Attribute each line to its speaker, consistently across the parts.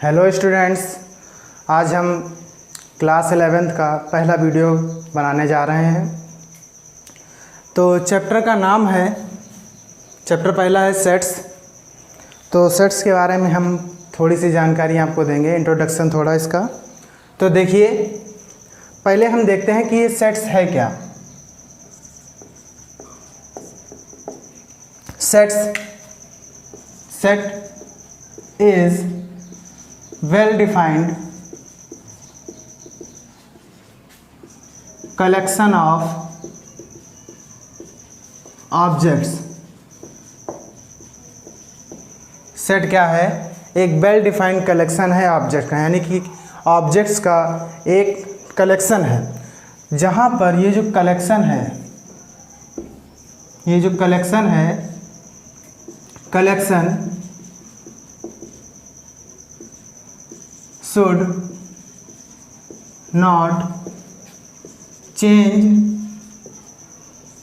Speaker 1: Hello students, आज हम class 11th का पहला वीडियो बनाने जा रहे हैं। तो चैप्टर का नाम है, चैप्टर पहला है सेट्स। तो सेट्स के बारे में हम थोड़ी सी जानकारी आपको देंगे, इंट्रोडक्शन थोड़ा इसका। तो देखिए, पहले हम देखते हैं कि ये सेट्स है क्या। Set is well defined collection of objects। Set क्या है? एक वेल डिफाइंड कलेक्शन है ऑब्जेक्ट का, यानी कि ऑब्जेक्ट्स का एक कलेक्शन है, जहाँ पर ये जो कलेक्शन है collection should not change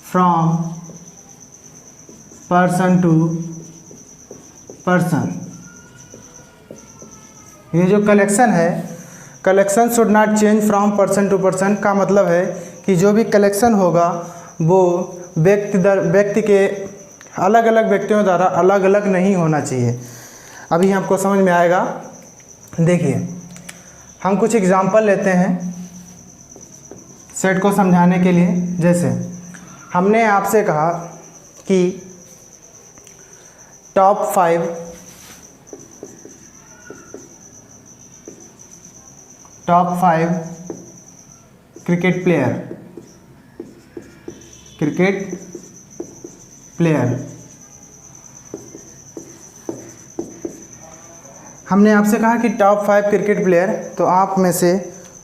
Speaker 1: from person to person। ये जो कलेक्शन है, collection should not change from person to person का मतलब है कि जो भी कलेक्शन होगा वो व्यक्ति के अलग अलग व्यक्तियों द्वारा अलग अलग नहीं होना चाहिए। अभी आपको समझ में आएगा। देखिए, हम कुछ एग्जाम्पल लेते हैं सेट को समझाने के लिए। जैसे हमने आपसे कहा कि टॉप 5 क्रिकेट प्लेयर। हमने आपसे कहा कि टॉप 5 क्रिकेट प्लेयर। तो आप में से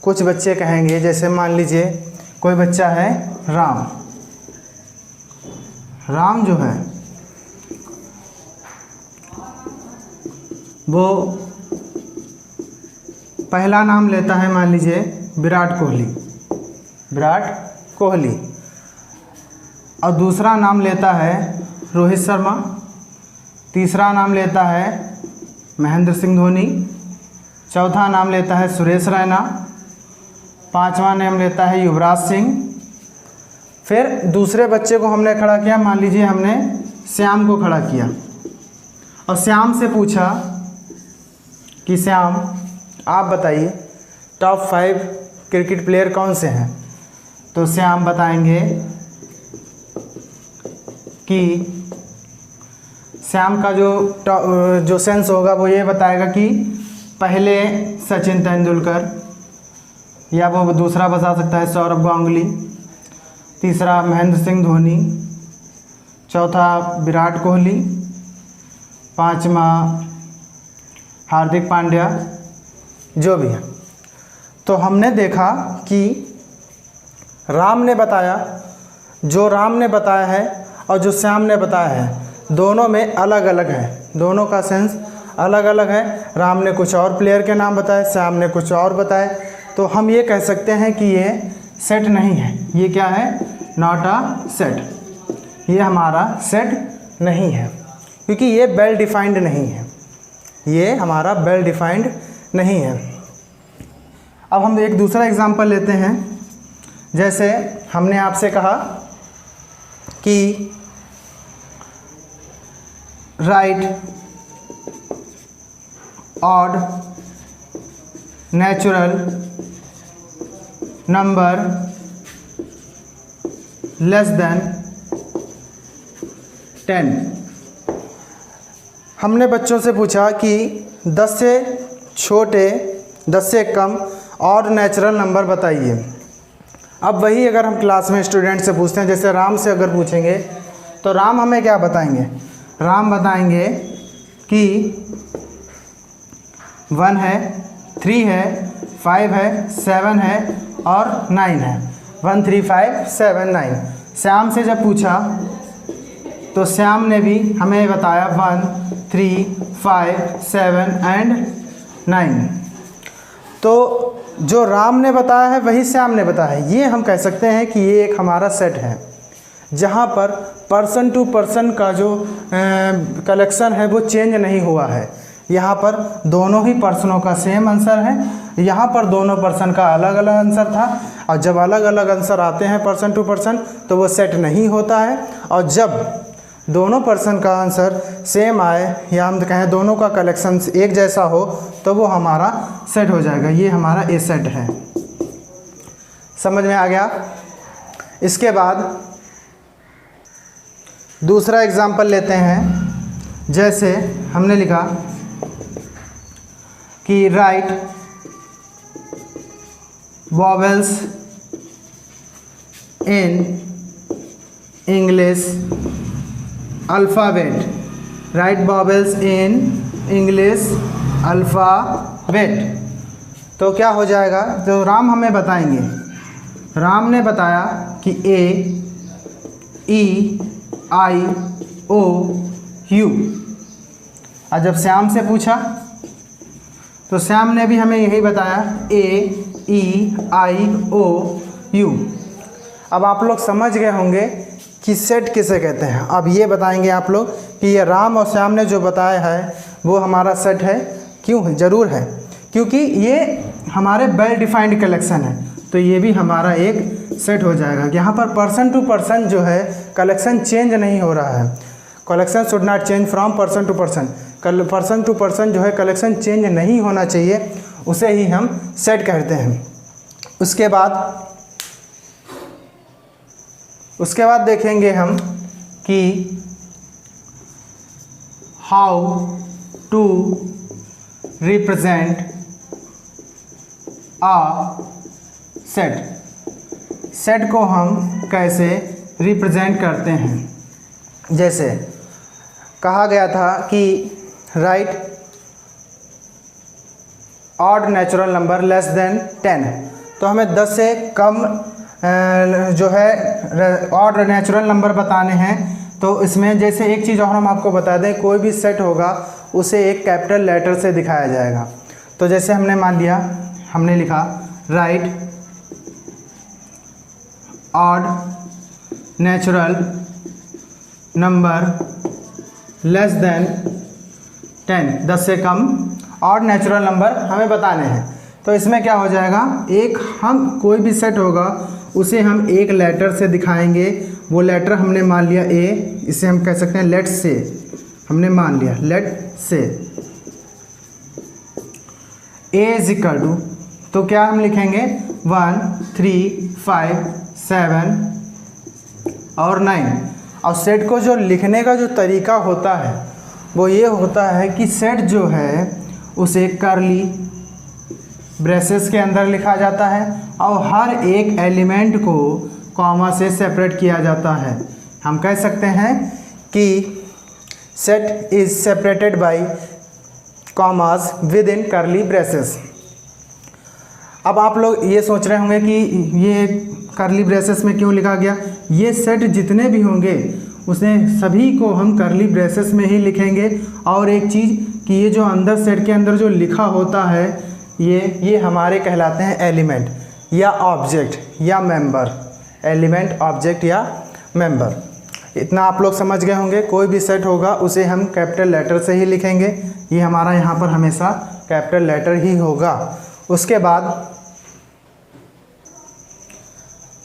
Speaker 1: कुछ बच्चे कहेंगे, जैसे मान लीजिए कोई बच्चा है राम जो है वो पहला नाम लेता है, मान लीजिए विराट कोहली, और दूसरा नाम लेता है रोहित शर्मा, तीसरा नाम लेता है महेंद्र सिंह धोनी, चौथा नाम लेता है सुरेश रैना, पांचवा नाम लेता है युवराज सिंह। फिर दूसरे बच्चे को हमने खड़ा किया, मान लीजिए हमने श्याम को खड़ा किया और श्याम से पूछा कि श्याम आप बताइए टॉप 5 क्रिकेट प्लेयर कौन से हैं। तो श्याम बताएंगे कि श्याम का जो सेंस होगा वो ये बताएगा कि पहले सचिन तेंदुलकर, या वो दूसरा बता सकता है सौरभ गांगुली, तीसरा महेंद्र सिंह धोनी, चौथा विराट कोहली, पांचवा हार्दिक पांड्या, जो भी है। तो हमने देखा कि राम ने बताया है और जो श्याम ने बताया है, दोनों में अलग अलग है, दोनों का सेंस अलग अलग है। राम ने कुछ और प्लेयर के नाम बताए, श्याम ने कुछ और बताए। तो हम ये कह सकते हैं कि ये सेट नहीं है। ये क्या है? Not a set. ये हमारा सेट नहीं है, क्योंकि ये वेल डिफाइंड नहीं है। ये हमारा वेल डिफाइंड नहीं है। अब हम एक दूसरा एग्जांपल लेते हैं। जैसे हमने आपसे कहा कि right odd natural number less than 10। हमने बच्चों से पूछा कि 10 से छोटे, 10 से कम और नेचुरल नंबर बताइए। अब वही अगर हम क्लास में स्टूडेंट से पूछते हैं, जैसे राम से अगर पूछेंगे तो राम हमें क्या बताएंगे? राम बताएंगे कि 1 है, 3 है, 5 है, 7 है और 9 है। 1 3 5 7 9। श्याम से जब पूछा तो श्याम ने भी हमें बताया 1 3 5 7 एंड 9। तो जो राम ने बताया है वही श्याम ने बताया है। ये हम कह सकते हैं कि ये एक हमारा सेट है, जहाँ पर पर्सन टू पर्सन का जो कलेक्शन है वो चेंज नहीं हुआ है। यहाँ पर दोनों ही पर्सनों का सेम आंसर है, यहाँ पर दोनों पर्सन का अलग अलग आंसर था। और जब अलग अलग आंसर आते हैं पर्सन टू पर्सन तो वो सेट नहीं होता है, और जब दोनों पर्सन का आंसर सेम आए या हम कहें दोनों का कलेक्शन एक जैसा हो तो वो हमारा सेट हो जाएगा। ये हमारा ए सेट है। समझ में आ गया। इसके बाद दूसरा एग्जाम्पल लेते हैं। जैसे हमने लिखा कि right vowels in English alphabet, right vowels in English alphabet. तो क्या हो जाएगा, तो राम हमें बताएंगे। राम ने बताया कि ए ई आई ओ यू। और जब श्याम से पूछा तो श्याम ने भी हमें यही बताया ए ई आई ओ यू। अब आप लोग समझ गए होंगे कि सेट किसे कहते हैं। अब ये बताएंगे आप लोग कि ये राम और श्याम ने जो बताया है वो हमारा सेट है। क्यों? ज़रूर है, क्योंकि ये हमारे वेल डिफाइंड कलेक्शन है, तो ये भी हमारा एक सेट हो जाएगा। यहाँ पर पर्सन टू पर्सन जो है कलेक्शन चेंज नहीं हो रहा है। Collection should not change from person to person. Person to person जो है कलेक्शन चेंज नहीं होना चाहिए, उसे ही हम सेट कहते हैं। उसके बाद देखेंगे हम कि how to represent a set. Set को हम कैसे रिप्रेजेंट करते हैं। जैसे कहा गया था कि right odd natural number less than 10, तो हमें 10 से कम जो है ऑड नेचुरल नंबर बताने हैं। तो इसमें जैसे एक चीज़ और हम आपको बता दें, कोई भी सेट होगा उसे एक कैपिटल लेटर से दिखाया जाएगा। तो जैसे हमने मान लिया, हमने लिखा right odd natural number less than 10, 10 से कम ऑड नेचुरल नंबर हमें बताने हैं। तो इसमें क्या हो जाएगा, एक हम कोई भी सेट होगा उसे हम एक लेटर से दिखाएंगे। वो लेटर हमने मान लिया ए, इसे हम कह सकते हैं लेट से। हमने मान लिया लेट से ए इज इक्वल टू, तो क्या हम लिखेंगे 1 3 5 7 और 9। और सेट को जो लिखने का जो तरीका होता है वो ये होता है कि सेट जो है उसे कर्ली ब्रेसेस के अंदर लिखा जाता है और हर एक एलिमेंट को कॉमा से सेपरेट किया जाता है। हम कह सकते हैं कि set is separated by commas with in curly braces. अब आप लोग ये सोच रहे होंगे कि ये कर्ली ब्रेसेस में क्यों लिखा गया। ये सेट जितने भी होंगे उसे सभी को हम कर्ली ब्रेसेस में ही लिखेंगे। और एक चीज़ कि ये जो अंदर सेट के अंदर जो लिखा होता है ये हमारे कहलाते हैं एलिमेंट या ऑब्जेक्ट या मेंबर। एलिमेंट, ऑब्जेक्ट या मेंबर, इतना आप लोग समझ गए होंगे। कोई भी सेट होगा उसे हम कैपिटल लेटर से ही लिखेंगे। ये हमारा यहाँ पर हमेशा कैपिटल लेटर ही होगा। उसके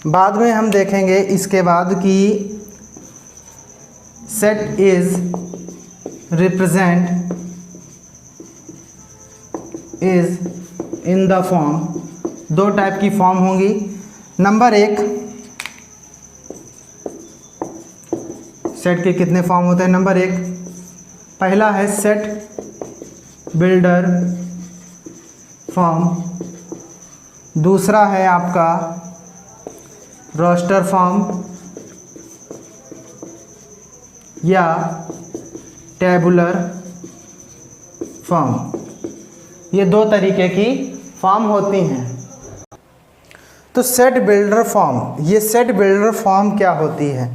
Speaker 1: बाद में हम देखेंगे इसके बाद कि set is represent is in the form. दो टाइप की फॉर्म होंगी। नंबर 1, सेट के कितने फॉर्म होते हैं। नंबर 1 पहला है सेट बिल्डर फॉर्म, दूसरा है आपका रोस्टर फॉर्म या टेबुलर फॉर्म। ये दो तरीके की फॉर्म होती हैं। तो सेट बिल्डर फॉर्म, ये सेट बिल्डर फॉर्म क्या होती है।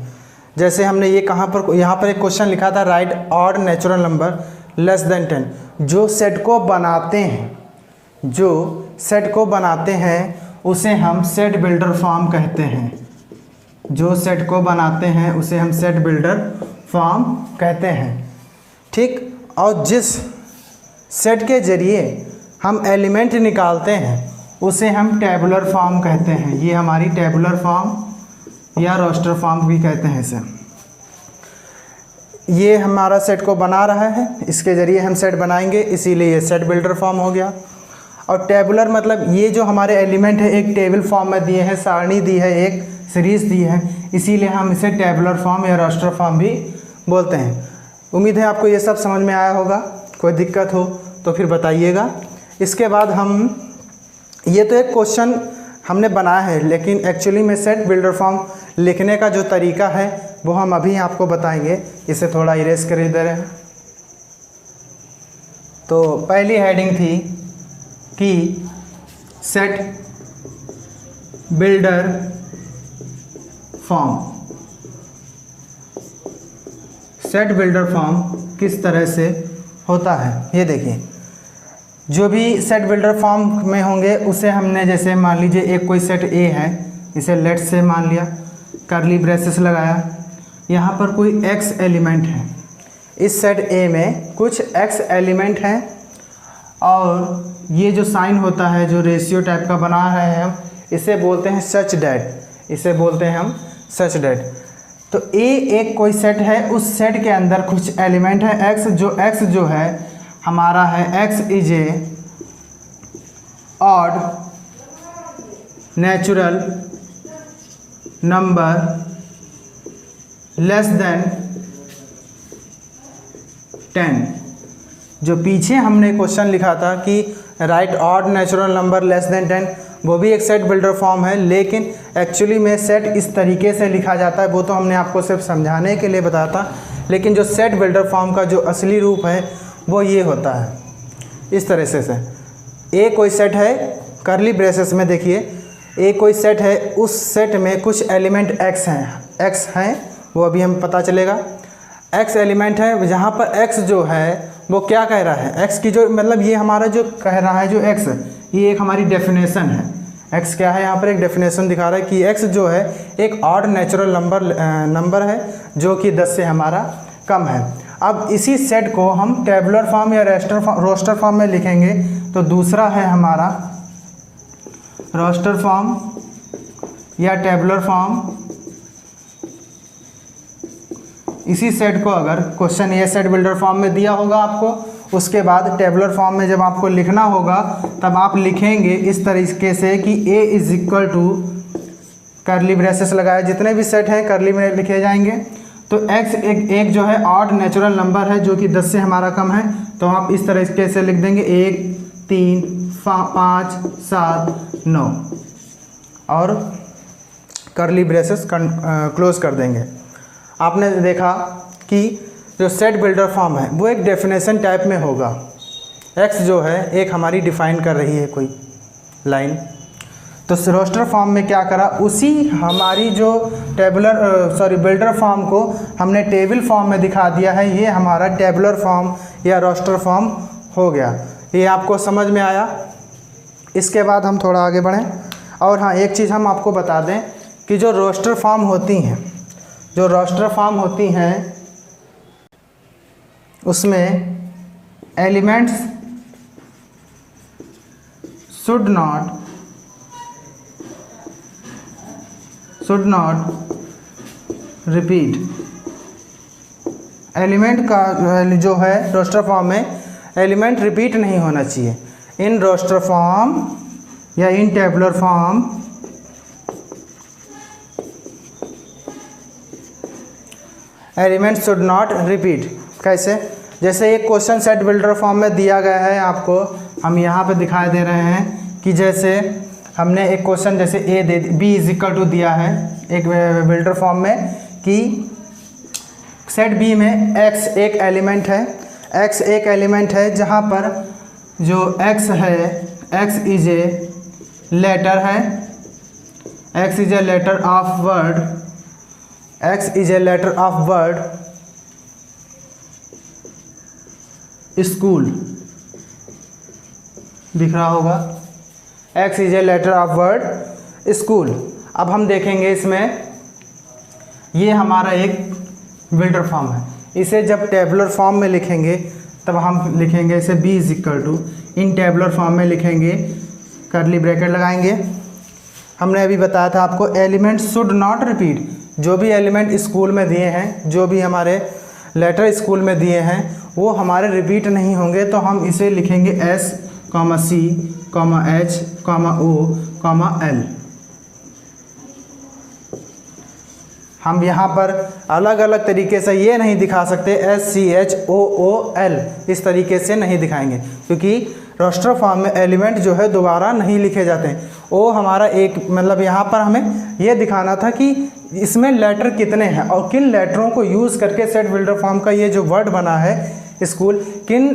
Speaker 1: जैसे हमने ये यहाँ पर एक क्वेश्चन लिखा था right odd natural number less than 10। जो सेट को बनाते हैं उसे हम सेट बिल्डर फॉर्म कहते हैं। जो सेट को बनाते हैं उसे हम सेट बिल्डर फॉर्म कहते हैं। ठीक। और जिस सेट के जरिए हम एलिमेंट निकालते हैं उसे हम टेबुलर फॉर्म कहते हैं। ये हमारी टेबुलर फॉर्म या रोस्टर फॉर्म भी कहते हैं इसे। ये हमारा सेट को बना रहा है, इसके ज़रिए हम सेट बनाएंगे, इसीलिए ये सेट बिल्डर फॉर्म हो गया। और टेबुलर मतलब ये जो हमारे एलिमेंट है एक टेबल फॉर्म में दिए हैं, सारणी दी है, एक सीरीज़ दी है, इसीलिए हम इसे टेबुलर फॉर्म या रोस्टर फॉर्म भी बोलते हैं। उम्मीद है आपको ये सब समझ में आया होगा। कोई दिक्कत हो तो फिर बताइएगा। इसके बाद हम ये तो एक क्वेश्चन हमने बनाया है, लेकिन एक्चुअली में सेट बिल्डर फॉर्म लिखने का जो तरीका है वो हम अभी आपको बताएंगे। इसे थोड़ा इरेज कर दे रहे हैं। तो पहली हेडिंग थी कि set builder form. Set builder form किस तरह से होता है ये देखिए। जो भी सेट बिल्डर फॉर्म में होंगे उसे हमने, जैसे मान लीजिए एक कोई सेट ए है, इसे लेट से मान लिया, कर्ली ब्रेसेस लगाया, यहाँ पर कोई x एलिमेंट है। इस सेट ए में कुछ x एलिमेंट हैं और ये जो साइन होता है जो रेशियो टाइप का बना रहे हैं हम, इसे बोलते हैं सच डैट, इसे बोलते हैं हम सच डैट। तो ए एक कोई सेट है, उस सेट के अंदर कुछ एलिमेंट है x जो है हमारा है x is A odd natural number less than 10। जो पीछे हमने क्वेश्चन लिखा था कि right odd natural number less than 10, वो भी एक सेट बिल्डर फॉर्म है, लेकिन एक्चुअली में सेट इस तरीके से लिखा जाता है। वो तो हमने आपको सिर्फ समझाने के लिए बताया था, लेकिन जो सेट बिल्डर फॉर्म का जो असली रूप है वो ये होता है इस तरह से। ए कोई सेट है, कर्ली ब्रेसेस में देखिए, ए कोई सेट है, उस सेट में कुछ एलिमेंट x हैं, वो अभी हम पता चलेगा। x एलिमेंट है, जहाँ पर x जो है वो क्या कह रहा है, x की जो मतलब ये हमारा जो कह रहा है जो x, ये एक हमारी डेफिनेशन है। x क्या है, यहाँ पर एक डेफिनेशन दिखा रहा है कि x जो है एक ऑड नेचुरल नंबर है जो कि 10 से हमारा कम है। अब इसी सेट को हम टेबुलर फॉर्म या रोस्टर फॉर्म में लिखेंगे। तो दूसरा है हमारा रोस्टर फॉर्म या टेबुलर फॉर्म। इसी सेट को अगर क्वेश्चन ये सेट बिल्डर फॉर्म में दिया होगा आपको, उसके बाद टेबुलर फॉर्म में जब आपको लिखना होगा तब आप लिखेंगे इस तरीके से कि a is equal to curly braces लगाए, जितने भी सेट हैं कर्ली में लिखे जाएंगे। तो x एक जो है ऑड नेचुरल नंबर है जो कि 10 से हमारा कम है, तो आप इस तरीके से लिख देंगे 1 3 5 7 9 और कर्ली ब्रेसेस क्लोज कर देंगे। आपने देखा कि जो सेट बिल्डर फॉर्म है वो एक डेफिनेशन टाइप में होगा। x जो है एक हमारी डिफाइन कर रही है कोई लाइन। तो रोस्टर फॉर्म में क्या करा, उसी हमारी जो बिल्डर फॉर्म को हमने टेबल फॉर्म में दिखा दिया है। ये हमारा टेबुलर फॉर्म या रोस्टर फॉर्म हो गया। ये आपको समझ में आया। इसके बाद हम थोड़ा आगे बढ़ें। और हाँ, एक चीज़ हम आपको बता दें कि जो रोस्टर फॉर्म होती हैं उसमें elements should not repeat. Element का जो है रोस्टर फॉर्म में एलिमेंट रिपीट नहीं होना चाहिए। इन रोस्टर फॉर्म या इन tabular form element should not repeat. कैसे, जैसे एक क्वेश्चन सेट बिल्डर फॉर्म में दिया गया है आपको, हम यहाँ पे दिखाई दे रहे हैं कि जैसे हमने एक क्वेश्चन जैसे ए दे बी इज इक्वल टू दिया है एक बिल्डर फॉर्म में कि सेट बी में x एक एलिमेंट है, जहाँ पर जो x है x इज ए लेटर है, x is a letter of word, x is a letter of word school दिख रहा होगा। x is a letter of word school. अब हम देखेंगे इसमें ये हमारा एक बिल्डर फॉर्म है। इसे जब टेबुलर फॉर्म में लिखेंगे तब हम लिखेंगे इसे b is equal to, in tabular form में लिखेंगे, करली ब्रैकेट लगाएंगे। हमने अभी बताया था आपको एलिमेंट शुड नॉट रिपीट, जो भी एलिमेंट स्कूल में दिए हैं, जो भी हमारे लेटर स्कूल में दिए हैं वो हमारे रिपीट नहीं होंगे, तो हम इसे लिखेंगे S, C, H, O, L। हम यहाँ पर अलग अलग तरीके से ये नहीं दिखा सकते SCHOOL, इस तरीके से नहीं दिखाएंगे, क्योंकि रोस्टर फॉर्म में एलिमेंट जो है दोबारा नहीं लिखे जाते हैं। वो हमारा एक मतलब यहाँ पर हमें ये दिखाना था कि इसमें लेटर कितने हैं और किन लेटरों को यूज़ करके सेट बिल्डर फॉर्म का ये जो वर्ड बना है स्कूल, किन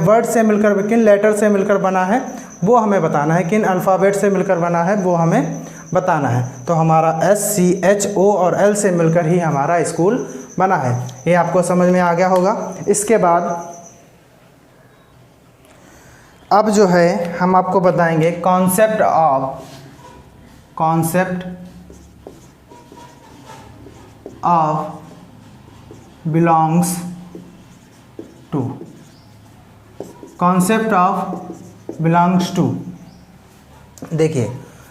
Speaker 1: वर्ड से मिलकर, किन लेटर से मिलकर बना है वो हमें बताना है, किन अल्फ़ाबेट से मिलकर बना है वो हमें बताना है। तो हमारा SCHO और L से मिलकर ही हमारा स्कूल बना है। ये आपको समझ में आ गया होगा। इसके बाद अब जो है हम आपको बताएंगे concept of belongs to, concept of belongs to. देखिए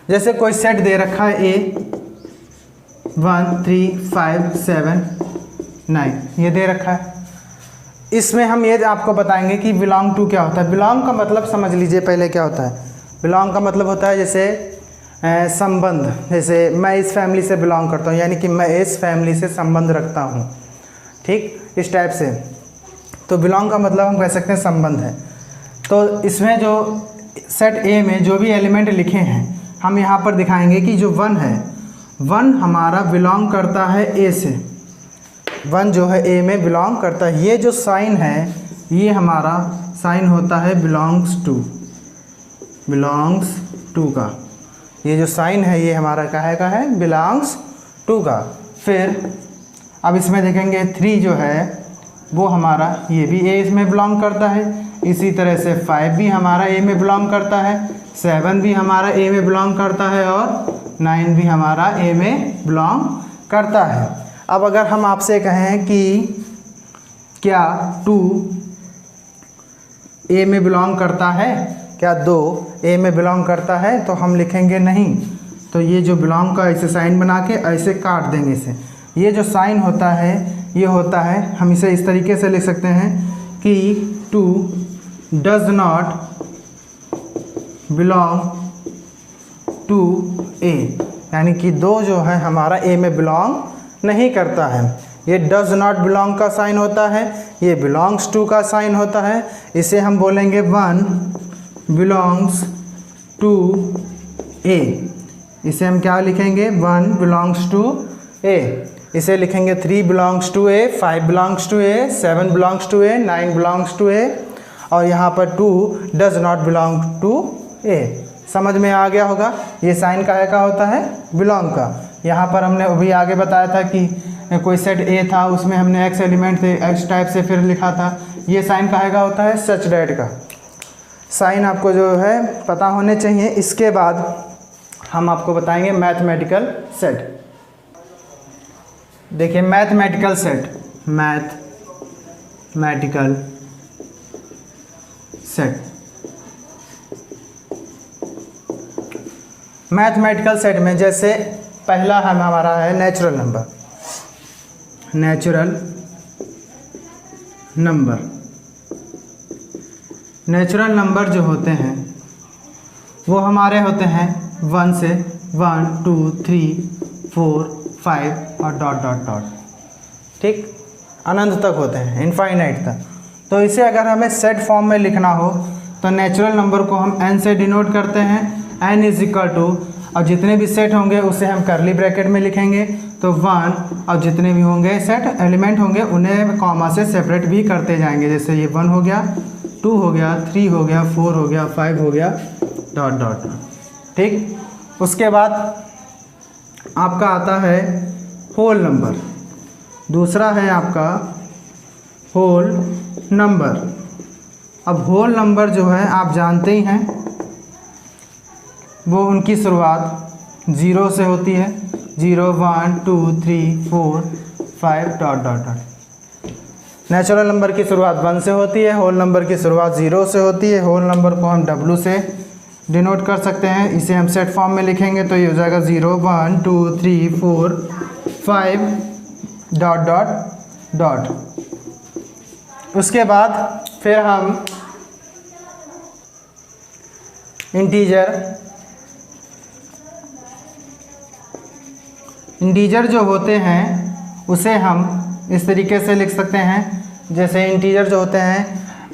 Speaker 1: जैसे कोई सेट दे रखा है A 1 3 5 7 9 ये दे रखा है, इसमें हम ये आपको बताएंगे कि बिलोंग टू क्या होता है। बिलोंग का मतलब समझ लीजिए पहले क्या होता है। बिलोंग का मतलब होता है जैसे संबंध, जैसे मैं इस फैमिली से बिलोंग करता हूँ, यानी कि मैं इस फैमिली से संबंध रखता हूँ, ठीक, इस टाइप से। तो बिलोंग का मतलब हम कह सकते हैं संबंध है। तो इसमें जो सेट A में जो भी एलिमेंट लिखे हैं हम यहाँ पर दिखाएंगे कि जो 1 है, 1 हमारा बिलोंग करता है A से, 1 जो है A में बिलोंग करता है। ये जो साइन है ये हमारा साइन होता है बिलोंग्स टू का। ये जो साइन है ये हमारा काहे का है, बिलोंग्स टू का। फिर अब इसमें देखेंगे 3 जो है वो हमारा ये भी A इसमें बिलोंग करता है। इसी तरह से 5 भी हमारा A में बिलोंग करता है, 7 भी हमारा A में बिलोंग करता है और 9 भी हमारा A में बिलोंग करता है। अब अगर हम आपसे कहें कि क्या 2 A में बिलोंग करता है, क्या 2 A में बिलोंग करता है, तो हम लिखेंगे नहीं। तो ये जो बिलोंग का ऐसे साइन बना के ऐसे काट देंगे इसे। ये जो साइन होता है ये होता है, हम इसे इस तरीके से लिख सकते हैं कि 2 does not belong to A, यानी कि 2 जो है हमारा A में बिलोंग नहीं करता है। ये डज नॉट बिलोंग का साइन होता है, ये बिलोंग्स टू का साइन होता है। इसे हम बोलेंगे 1 बिलोंग्स टू A। इसे हम क्या लिखेंगे, 1 बिलोंग्स टू A। इसे लिखेंगे 3 belongs to A, 5 belongs to A, 7 belongs to A, 9 belongs to A, और यहाँ पर 2 does not belong to A। समझ में आ गया होगा। ये साइन का होता है, बिलोंग का। यहाँ पर हमने अभी आगे बताया था कि कोई सेट A था, उसमें हमने X एलिमेंट थे, X टाइप से फिर लिखा था। ये साइन का होता है, सच डैट का साइन आपको जो है पता होने चाहिए। इसके बाद हम आपको बताएंगे मैथमेटिकल सेट। देखिए mathematical set, mathematical set, mathematical set में जैसे पहला हमारा है नेचुरल नंबर। नेचुरल नंबर जो होते हैं वो हमारे होते हैं 1 से 1 2 3 4 5 और डॉट डॉट डॉट, ठीक, अनंत तक होते हैं, इनफाइनाइट तक। तो इसे अगर हमें सेट फॉर्म में लिखना हो तो नेचुरल नंबर को हम n से डिनोट करते हैं। n इज इक्वल टू, और जितने भी सेट होंगे उसे हम करली ब्रैकेट में लिखेंगे तो 1, और जितने भी होंगे सेट एलिमेंट होंगे उन्हें कॉमा से सेपरेट भी करते जाएंगे। जैसे ये 1 हो गया, 2 हो गया, 3 हो गया, 4 हो गया, 5 हो गया, डॉट डॉट, ठीक। उसके बाद आपका आता है होल नंबर। दूसरा है आपका होल नंबर। अब होल नंबर जो है आप जानते ही हैं, वो उनकी शुरुआत 0 से होती है। 0 1 2 3 4 5 dot dot dot. Natural number की शुरुआत 1 से होती है, होल नंबर की शुरुआत 0 से होती है। होल नंबर को हम W से डिनोट कर सकते हैं। इसे हम सेट फॉर्म में लिखेंगे तो ये हो जाएगा 0 1 2 3 4 5 डॉट डॉट डॉट। उसके बाद फिर हम इंटीजर जो होते हैं उसे हम इस तरीके से लिख सकते हैं। जैसे इंटीजर जो होते हैं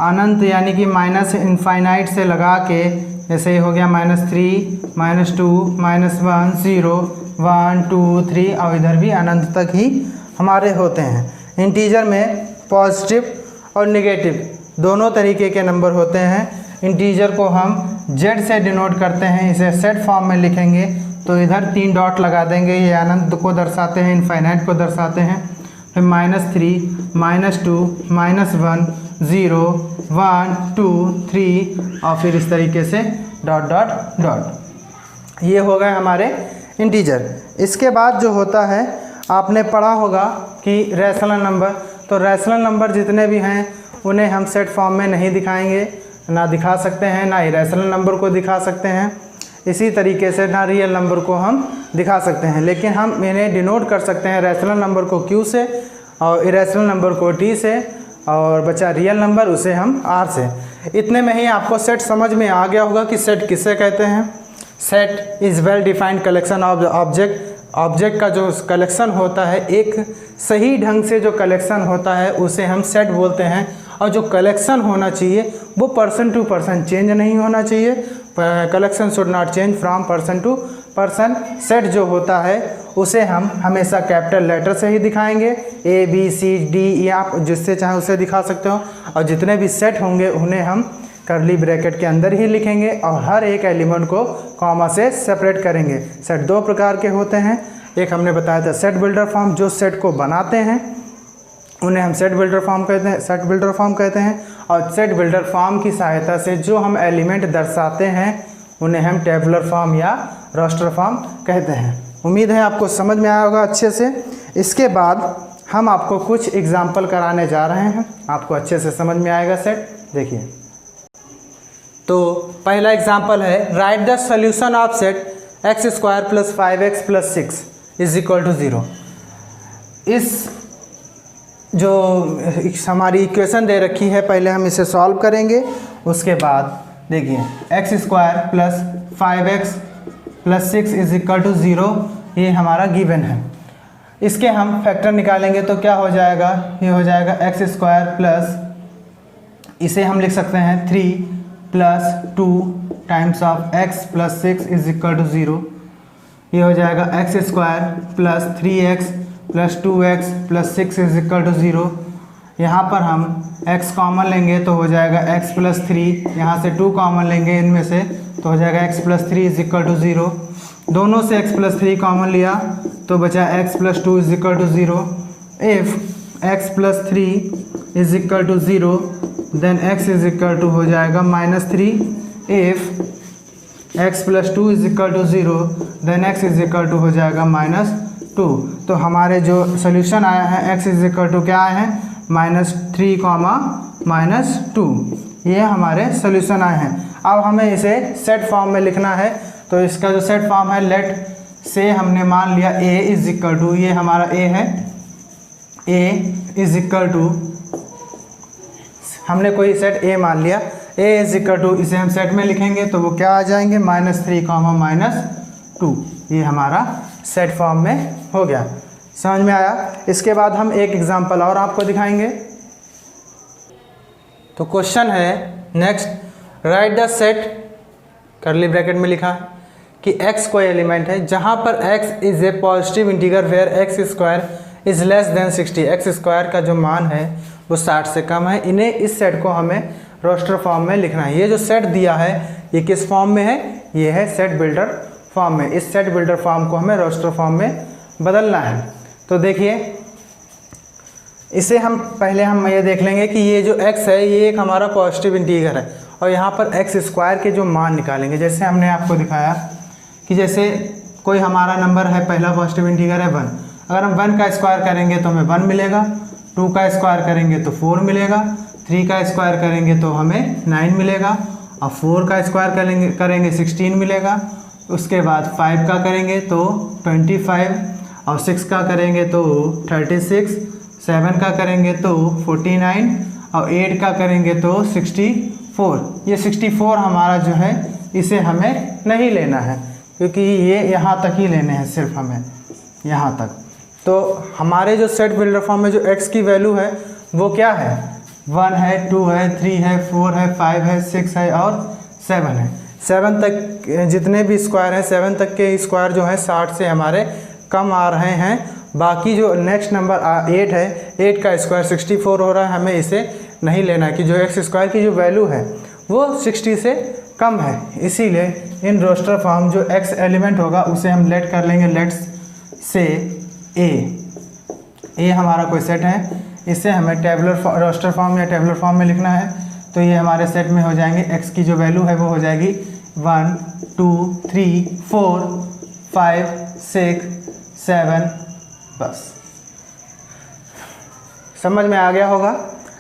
Speaker 1: अनंत यानी कि माइनस इनफाइनाइट से लगा के, जैसे ये हो गया -3 -2 -1 0 1 2 3 और इधर भी अनंत तक ही हमारे होते हैं। इंटीजर में पॉजिटिव और नेगेटिव दोनों तरीके के नंबर होते हैं। इंटीजर को हम जेड से डिनोट करते हैं। इसे सेट फॉर्म में लिखेंगे तो इधर 3 डॉट लगा देंगे, ये अनंत को दर्शाते हैं, इनफाइनाइट को दर्शाते हैं। फिर -3 -2 -1 0 1 2 3 और फिर इस तरीके से डॉट डॉट डॉट। ये हो गए हमारे इंटीजर। इसके बाद जो होता है आपने पढ़ा होगा कि रैशनल नंबर, तो रैशनल नंबर जितने भी हैं उन्हें हम सेट फॉर्म में नहीं दिखाएंगे, ना दिखा सकते हैं, ना इरेशनल नंबर को दिखा सकते हैं। इसी तरीके से ना रियल नंबर को हम दिखा सकते हैं, लेकिन हम इन्हें डिनोट कर सकते हैं रैशनल नंबर को Q से और इरेशनल नंबर को T से, और बचा रियल नंबर उसे हम R से। इतने में ही आपको सेट समझ में आ गया होगा कि सेट किसे कहते हैं। Set is well defined collection of object. Object का जो कलेक्शन होता है, एक सही ढंग से जो कलेक्शन होता है उसे हम सेट बोलते हैं। और जो कलेक्शन होना चाहिए वो पर्सन टू पर्सन चेंज नहीं होना चाहिए। Collection should not change from person to person. Set जो होता है उसे हम हमेशा कैपिटल लेटर से ही दिखाएंगे, ABCD, आप जिससे चाहे उसे दिखा सकते हो। और जितने भी सेट होंगे उन्हें हम कर्ली ब्रैकेट के अंदर ही लिखेंगे और हर एक एलिमेंट को कॉमा से सेपरेट करेंगे। सेट दो प्रकार के होते हैं। एक हमने बताया था सेट बिल्डर फॉर्म, जो सेट को बनाते हैं उन्हें हम सेट बिल्डर फॉर्म कहते हैं। और सेट बिल्डर फॉर्म की सहायता से जो हम एलिमेंट दर्शाते हैं उन्हें हम टेबुलर फॉर्म या रोस्टर फॉर्म कहते हैं। उम्मीद है आपको समझ में आया होगा अच्छे से। इसके बाद हम आपको कुछ एग्जाम्पल कराने जा रहे हैं, आपको अच्छे से समझ में आएगा सेट। देखिए, तो पहला एग्जाम्पल है, right the solution of set x² + 5x + 6 = 0। इस जो हमारी इक्वेशन दे रखी है पहले हम इसे सॉल्व करेंगे। उसके बाद देखिए x² + 5x + 6 = 0, ये हमारा गिवन है। इसके हम फैक्टर निकालेंगे तो क्या हो जाएगा, ये हो जाएगा x² प्लस, इसे हम लिख सकते हैं 3 + 2 टाइम्स ऑफ x + 6 = 0। ये हो जाएगा x² + 3x + 2x + 6 = 0। यहाँ पर हम x कॉमन लेंगे तो हो जाएगा x + 3, यहाँ से 2 कॉमन लेंगे इनमें से तो हो जाएगा x + 3 = 0। दोनों से x + 3 कॉमन लिया तो बचा x + 2 = 0। If x + 3 = 0 then x हो जाएगा -3। इफ़ x + 2 = 0 देन x हो जाएगा -2। तो हमारे जो सोल्यूशन आया है x क्या आए हैं, -3, -2, ये हमारे सोल्यूशन आए हैं। अब हमें इसे सेट फॉर्म में लिखना है, तो इसका जो सेट फॉर्म है, लेट से हमने मान लिया a ये हमारा a है, a हमने कोई सेट a मान लिया, a इसे हम सेट में लिखेंगे तो वो क्या आ जाएंगे, -3, -2, ये हमारा सेट फॉर्म में हो गया। समझ में आया। इसके बाद हम एक एग्जांपल और आपको दिखाएंगे। तो क्वेश्चन है next, right the set, curly bracket में लिखा है कि x कोई एलिमेंट है जहां पर x is a positive integer where x² is less than 60। x² का जो मान है वो 60 से कम है। इन्हें, इस सेट को हमें रोस्टर फॉर्म में लिखना है। ये जो सेट दिया है ये किस फॉर्म में है, ये है सेट बिल्डर फॉर्म में। इस सेट बिल्डर फॉर्म को हमें रोस्टर फॉर्म में बदलना है। तो देखिए, इसे हम पहले ये देख लेंगे कि ये जो x है ये एक हमारा पॉजिटिव इंटीगर है और यहाँ पर x² के जो मान निकालेंगे। जैसे हमने आपको दिखाया कि जैसे कोई हमारा नंबर है, पहला पॉजिटिव इंटीगर है 1, अगर हम 1 का स्क्वायर करेंगे तो हमें 1 मिलेगा, 2 का स्क्वायर करेंगे तो 4 मिलेगा, 3 का स्क्वायर करेंगे तो हमें 9 मिलेगा, और 4 का स्क्वायर करेंगे 16 मिलेगा। उसके बाद 5 का करेंगे तो 25, और 6 का करेंगे तो 36, 7 का करेंगे तो 49, और 8 का करेंगे तो 64। ये 64 हमारा जो है इसे हमें नहीं लेना है, क्योंकि ये यहाँ तक ही लेने हैं, सिर्फ हमें यहाँ तक। तो हमारे जो सेट बिल्डर फॉर्म में जो x की वैल्यू है वो क्या है, 1 है, 2 है, 3 है, 4 है, 5 है, 6 है और 7 है। 7 तक जितने भी स्क्वायर हैं, 7 तक के स्क्वायर जो है 60 से हमारे कम आ रहे हैं। बाकी जो नेक्स्ट नंबर 8 है, 8 का स्क्वायर 64 हो रहा है, हमें इसे नहीं लेना है कि जो एक्स स्क्वायर की जो वैल्यू है वो 60 से कम है। इसीलिए इन रोस्टर फॉर्म जो x एलिमेंट होगा उसे हम लेट कर लेंगे, लेट्स से ए हमारा कोई सेट है, इसे हमें टेबुलर रोस्टर फॉर्म या टेबुलर फॉर्म में लिखना है। तो ये हमारे सेट में हो जाएंगे, x की जो वैल्यू है वो हो जाएगी 1 2 3 4 5 6 7। बस समझ में आ गया होगा।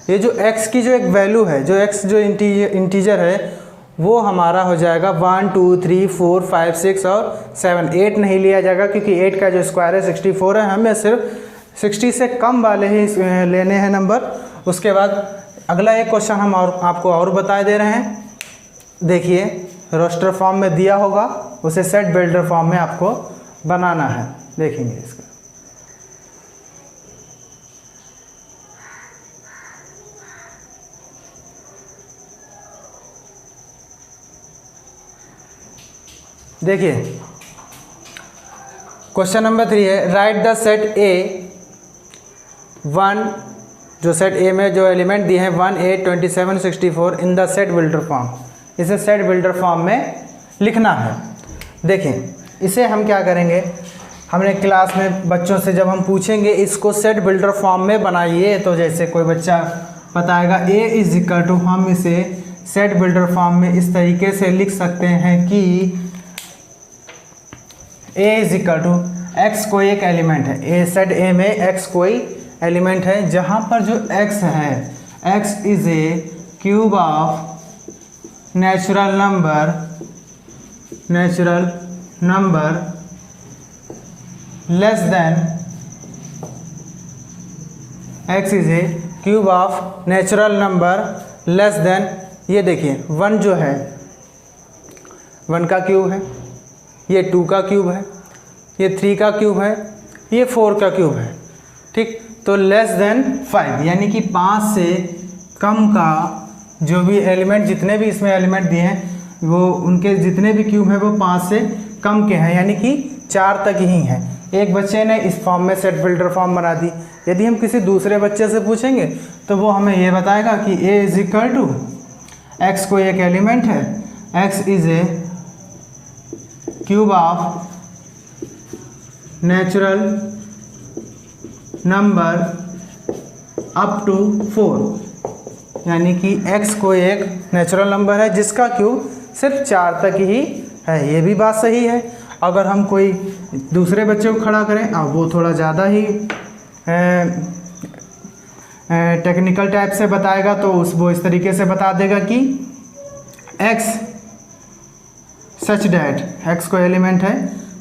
Speaker 1: ये जो x की जो एक वैल्यू है, जो x जो इंटीजर है वो हमारा हो जाएगा 1 2 3 4 5 6 और 7। 8 नहीं लिया जाएगा क्योंकि 8 का जो स्क्वायर है 64 है, हमें सिर्फ 60 से कम वाले ही लेने हैं नंबर। उसके बाद अगला एक क्वेश्चन हम और आपको और बता दे रहे हैं। देखिए रोस्टर फॉर्म में दिया होगा, उसे सेट बिल्डर फॉर्म में आपको बनाना है। देखेंगे इसका, देखिए क्वेश्चन नंबर 3 है, राइट द सेट ए 1, जो सेट ए में जो एलिमेंट दिए हैं 1 8 27 64 in the set builder form. इसे सेट बिल्डर फॉर्म में लिखना है। देखें इसे हम क्या करेंगे, हमने क्लास में बच्चों से जब हम पूछेंगे इसको सेट बिल्डर फॉर्म में बनाइए, तो जैसे कोई बच्चा बताएगा ए इज इक्वल टू, हम इसे सेट बिल्डर फॉर्म में इस तरीके से लिख सकते हैं कि a is equal to x कोई एक एलिमेंट है, ए सेट ए में x कोई एलिमेंट है, जहाँ पर जो x है x is a cube of natural number less than, x is a cube of natural number less than, ये देखिए 1 जो है 1 का क्यूब है, ये 2 का क्यूब है, ये 3 का क्यूब है, ये 4 का क्यूब है। ठीक, तो लेस देन 5 यानी कि 5 से कम का जो भी एलिमेंट, जितने भी इसमें एलिमेंट दिए हैं वो उनके जितने भी क्यूब हैं वो 5 से कम के हैं, यानी कि 4 तक ही हैं। एक बच्चे ने इस फॉर्म में सेट बिल्डर फॉर्म बना दी। यदि हम किसी दूसरे बच्चे से पूछेंगे तो वो हमें ये बताएगा कि a is equal to x कोई एक एलिमेंट है, x is a cube of natural number up to 4, यानी कि x कोई एक नेचुरल नंबर है जिसका क्यूब सिर्फ 4 तक ही है। ये भी बात सही है। अगर हम कोई दूसरे बच्चे को खड़ा करें, अब वो थोड़ा ज़्यादा ही टेक्निकल टाइप से बताएगा, तो वो इस तरीके से बता देगा कि x सच डैट, x को एलिमेंट है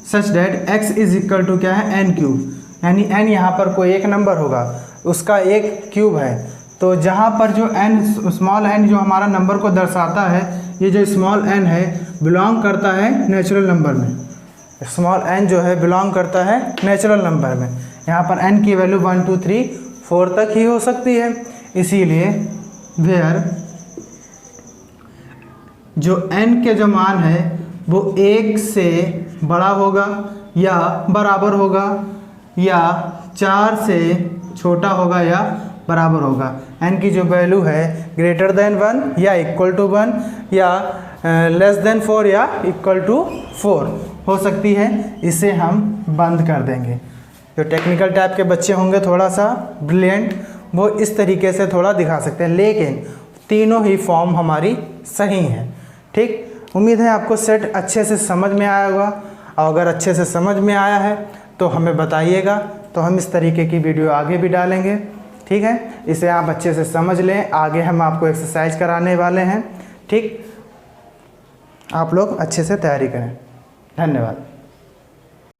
Speaker 1: such that x is equal to क्या है n क्यूब, यानी n यहाँ पर कोई एक नंबर होगा उसका एक क्यूब है। तो जहाँ पर जो n स्मॉल n जो हमारा नंबर को दर्शाता है, ये जो स्मॉल n है बिलोंग करता है नेचुरल नंबर में। स्मॉल n जो है बिलोंग करता है नेचुरल नंबर में। यहाँ पर n की वैल्यू 1 2 3 4 तक ही हो सकती है। इसीलिए वेयर जो n के जो मान है वो 1 से बड़ा होगा या बराबर होगा या 4 से छोटा होगा या बराबर होगा। n की जो वैल्यू है ग्रेटर देन 1 या इक्वल टू 1 या लेस देन 4 या इक्वल टू 4 हो सकती है। इसे हम बंद कर देंगे। जो टेक्निकल टाइप के बच्चे होंगे थोड़ा सा ब्रिलियंट, वो इस तरीके से थोड़ा दिखा सकते हैं, लेकिन तीनों ही फॉर्म हमारी सही हैं। ठीक, उम्मीद है आपको सेट अच्छे से समझ में आया होगा, और अगर अच्छे से समझ में आया है तो हमें बताइएगा, तो हम इस तरीके की वीडियो आगे भी डालेंगे। ठीक। ठीक है, इसे आप अच्छे से समझ लें। आगे हम आपको एक्सरसाइज कराने वाले हैं, ठीक। आप लोग अच्छे से तैयारी करें। धन्यवाद।